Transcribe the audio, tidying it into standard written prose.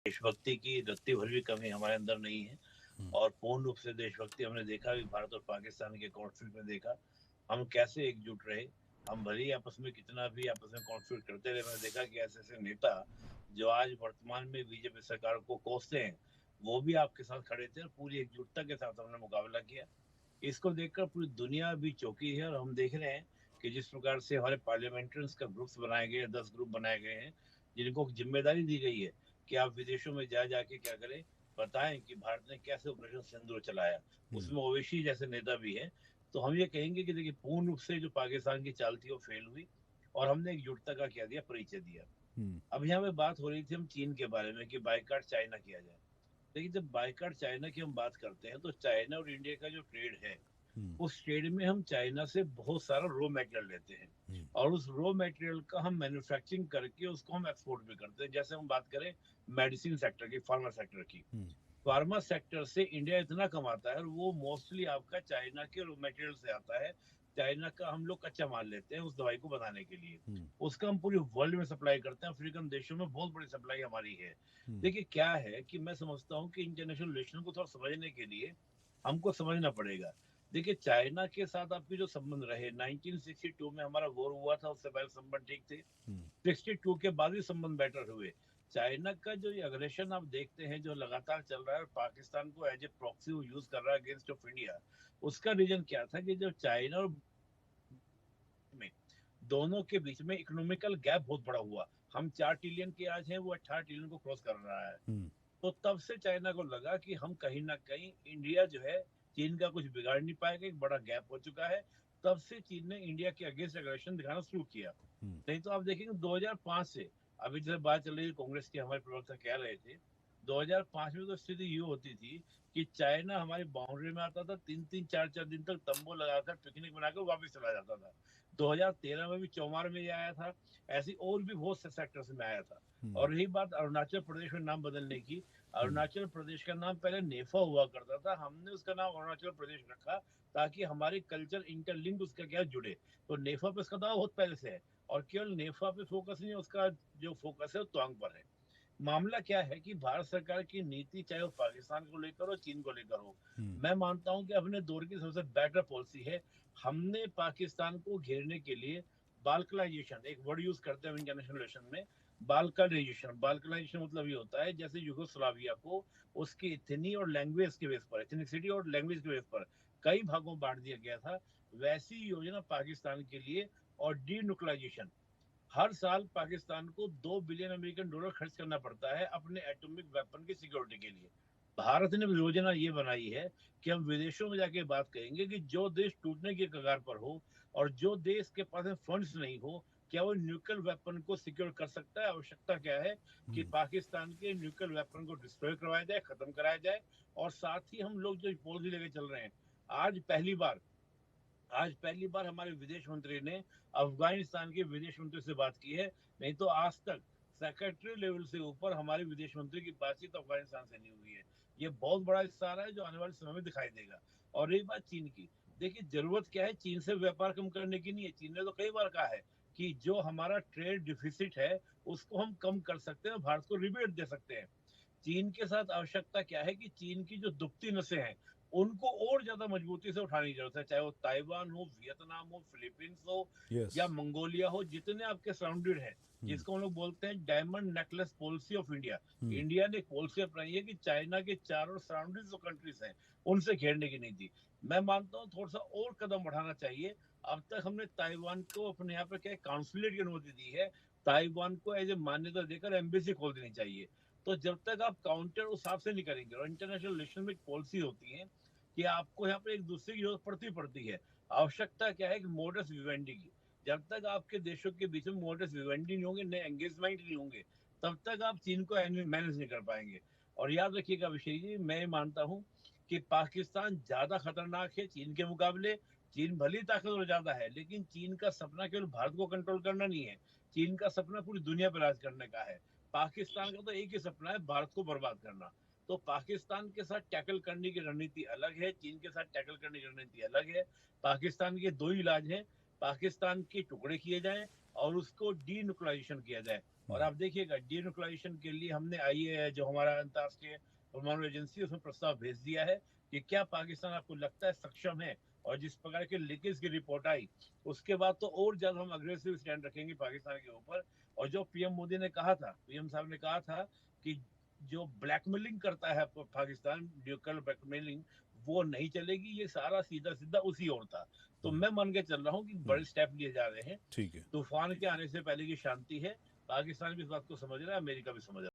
देशभक्ति की रत्ती भर भी कमी हमारे अंदर नहीं है। और पूर्ण रूप से देशभक्ति हमने देखा भी भारत और पाकिस्तान के कॉन्फ्लिक्ट में देखा हम कैसे एकजुट रहे। हम भले ही आपस में कितना भी आपस में कॉन्फ्लिक्ट करते रहे, मैंने देखा कि ऐसे ऐसे नेता जो आज वर्तमान में बीजेपी सरकार को कोसते हैं वो भी आपके साथ खड़े थे और पूरी एकजुटता के साथ हमने मुकाबला किया। इसको देखकर पूरी दुनिया भी चौंकी है और हम देख रहे हैं कि जिस प्रकार से हमारे पार्लियामेंट्रियंस का ग्रुप्स बनाए गए हैं, 10 ग्रुप बनाए गए हैं जिनको जिम्मेदारी दी गई है कि आप विदेशों में जा जाके क्या करें, बताएं कि भारत ने कैसे ऑपरेशन सिंदूर चलाया। उसमें ओवैसी जैसे नेता भी है। तो हम ये कहेंगे कि देखिए पूर्ण रूप से जो पाकिस्तान की चाल थी वो फेल हुई और हमने एकजुटता का क्या दिया, परिचय दिया। अब यहाँ पे बात हो रही थी हम चीन के बारे में कि बाइकाट चाइना किया जाए। देखिए जब बाइकाट चाइना की हम बात करते हैं तो चाइना और इंडिया का जो ट्रेड है उस ट्रेड में हम चाइना से बहुत सारा रॉ मटेरियल लेते हैं और उस रॉ मटेरियल का हम मैन्युफैक्चरिंग करके उसको हम एक्सपोर्ट भी करते हैं। जैसे हम बात करें मेडिसिन सेक्टर की, फार्मा सेक्टर की, फार्मा सेक्टर से इंडिया इतना कमाता है और वो मोस्टली आपका चाइना के रॉ मटेरियल से आता है। चाइना का हम लोग कच्चा माल लेते हैं उस दवाई को बनाने के लिए, उसका हम पूरी वर्ल्ड में सप्लाई करते हैं। अफ्रीकन देशों में बहुत बड़ी सप्लाई हमारी है। देखिए क्या है कि मैं समझता हूँ कि इंटरनेशनल रिलेशन को थोड़ा समझने के लिए हमको समझना पड़ेगा। देखिए चाइना के साथ आपके जो संबंध रहे 1962 में हमारा वॉर हुआ था, उससे पहले संबंध ठीक थे। 62 के बाद भी संबंध बेटर हुए। चाइना का जो ये अग्रेशन आप देखते हैं जो लगातार चल रहा है और पाकिस्तान को एज ए प्रॉक्सी यूज कर रहा है अगेंस्ट ऑफ इंडिया, उसका रीजन क्या था कि जब चाइना और में दोनों के बीच में इकोनॉमिकल गैप बहुत बड़ा हुआ। हम 4 ट्रिलियन के आज हैं, वो 18 ट्रिलियन को क्रॉस कर रहा है। तो तब से चाइना को लगा कि हम कहीं ना कहीं इंडिया जो है चीन का कुछ बिगाड़ नहीं पाएगा, एक बड़ा गैप हो चुका है। तब से चीन ने इंडिया के अगेंस्ट एग्रेशन दिखाना शुरू किया। नहीं तो आप देखेंगे 2005 से अभी जैसे बात चल रही है कांग्रेस के हमारे प्रवक्ता कह रहे थे 2005 में तो स्थिति ये होती थी कि चाइना हमारी बाउंड्री में आता था, 3 3 4 4 दिन तक तंबू लगाकर पिकनिक बनाकर वापस चला जाता था। 2013 में भी चौमार में ये आया था। ऐसी और भी बहुत से सेक्टर्स में आया था। और रही बात अरुणाचल प्रदेश में नाम बदलने की, अरुणाचल प्रदेश का नाम पहले नेफा हुआ करता था, हमने उसका नाम अरुणाचल प्रदेश रखा ताकि हमारी कल्चर इंटरलिंक उसका क्या जुड़े। तो नेफा पे उसका दावा बहुत पहले से है और केवल नेफा पे फोकस नहीं है, उसका जो फोकस है वो त्वांग पर है। मामला क्या है कि भारत सरकार की नीति चाहे वो पाकिस्तान को लेकर हो, चीन को लेकर हो, मैं मानता हूं कि अपने दौर की सबसे बेटर पॉलिसी है। हमने पाकिस्तान को घेरने के लिए बाल्कनाइजेशन एक वर्ड यूज करते हैं इंटरनेशनल रिलेशन में। बाल्कनाइजेशन, बाल्कनाइजेशन मतलब ये होता है जैसे यूगोस्लाविया को उसकी इथनी और लैंग्वेज के बेस पर, इथनिसिटी और लैंग्वेज के बेस पर कई भागों में बांट दिया गया था, वैसी योजना पाकिस्तान के लिए। और डीन्यूक्लियराइजेशन, हर साल पाकिस्तान को $2 बिलियन खर्च करना पड़ता है अपने एटॉमिक वेपन की सिक्योरिटी के लिए। भारत ने योजना ये बनाई है कि हम विदेशों में जाके बात करेंगे कि जो देश टूटने की कगार पर हो और जो देश के पास फंड्स नहीं हो, क्या वो न्यूक्लियर वेपन को सिक्योर कर सकता है। आवश्यकता क्या है कि पाकिस्तान के न्यूक्लियर वेपन को डिस्ट्रॉय करवाया जाए, खत्म कराया जाए। और साथ ही हम लोग जो पॉलिसी लेके चल रहे हैं, आज पहली बार आज पहली बार हमारे विदेश मंत्री ने अफगानिस्तान के विदेश मंत्री से बात की है। नहीं तो आज तक सेक्रेटरी लेवल से ऊपर हमारे विदेश मंत्री की बातचीत अफगानिस्तान से नहीं हुई है। ये बहुत बड़ा हिस्सा है जो आने वाले समय में दिखाई देगा। और रही बात चीन की, देखिए जरूरत क्या है, चीन से व्यापार कम करने की नहीं है। चीन ने तो कई बार कहा है कि जो हमारा ट्रेड डिफिसिट है उसको हम कम कर सकते हैं, भारत को रिबेट दे सकते हैं। चीन के साथ आवश्यकता क्या है कि चीन की जो दुबती नसें हैं उनको और ज्यादा मजबूती से उठाने की जरूरत है, चाहे वो ताइवान हो, वियतनाम हो, फिलीपींस हो यस। या मंगोलिया हो, जितने आपके सराउंडेड है, जिसको हम लोग बोलते हैं diamond necklace policy of India. India ने एक पॉलिसी अपनाई है कि चाइना के चारों सराउंडेड जो कंट्रीज हैं उनसे घेरने की नहीं थी। मैं मानता हूँ थोड़ा सा और कदम बढ़ाना चाहिए। अब तक हमने ताइवान को अपने यहाँ पे क्या काउंसुलेट की अनुमति दी है, ताइवान को एज ए मान्यता देकर एम्बेसी खोल देनी चाहिए। तो जब तक आप काउंटर उस हिसाब से नहीं करेंगे, और इंटरनेशनल रिलेशन में एक पॉलिसी होती है कि आपको यहाँ पर एक दूसरे की जरूरत पड़ती है। आवश्यकता क्या है कि मोडस विवेंडी की, जब तक आपके देशों के बीच में मोडस विवेंडी नहीं होंगे, नए एंगेजमेंट नहीं होंगे, तब तक आप चीन को मैनेज नहीं कर पाएंगे। और याद रखिएगा अभिषेक जी, मैं मानता हूं कि पाकिस्तान ज्यादा खतरनाक है चीन के मुकाबले। चीन भली ताकतवर ज्यादा है लेकिन चीन का सपना केवल भारत को कंट्रोल करना नहीं है, चीन का सपना पूरी दुनिया पर राज करने का है। पाकिस्तान का तो एक ही सपना है, भारत को बर्बाद करना। तो पाकिस्तान के साथ टैकल करने की रणनीति अलग है, चीन के साथ टैकल करने की रणनीति अलग है। पाकिस्तान के दो ही इलाज हैं, पाकिस्तान के टुकड़े किए जाएं और उसको डीन्यूक्लियराइजेशन किया जाए। और आप देखिएगा डीन्यूक्लियरेशन के लिए हमने आईए जो हमारा अंतर्राष्ट्रीय परमाणु एजेंसी उसमें प्रस्ताव भेज दिया है कि क्या पाकिस्तान आपको लगता है सक्षम है। और जिस प्रकार के लीकेज की रिपोर्ट आई उसके बाद तो और ज्यादा हम अग्रेसिव स्टैंड रखेंगे पाकिस्तान के ऊपर। और जो पीएम मोदी ने कहा था, पीएम साहब ने कहा था कि जो ब्लैकमेलिंग करता है पाकिस्तान, न्यूक्लियर ब्लैकमेलिंग, वो नहीं चलेगी। ये सारा सीधा सीधा उसी ओर था। तो मैं मान के चल रहा हूँ कि बड़े स्टेप लिए जा रहे हैं। ठीक है। तूफान के आने से पहले की शांति है। पाकिस्तान भी इस बात को समझ रहा है, अमेरिका भी समझ रहा है।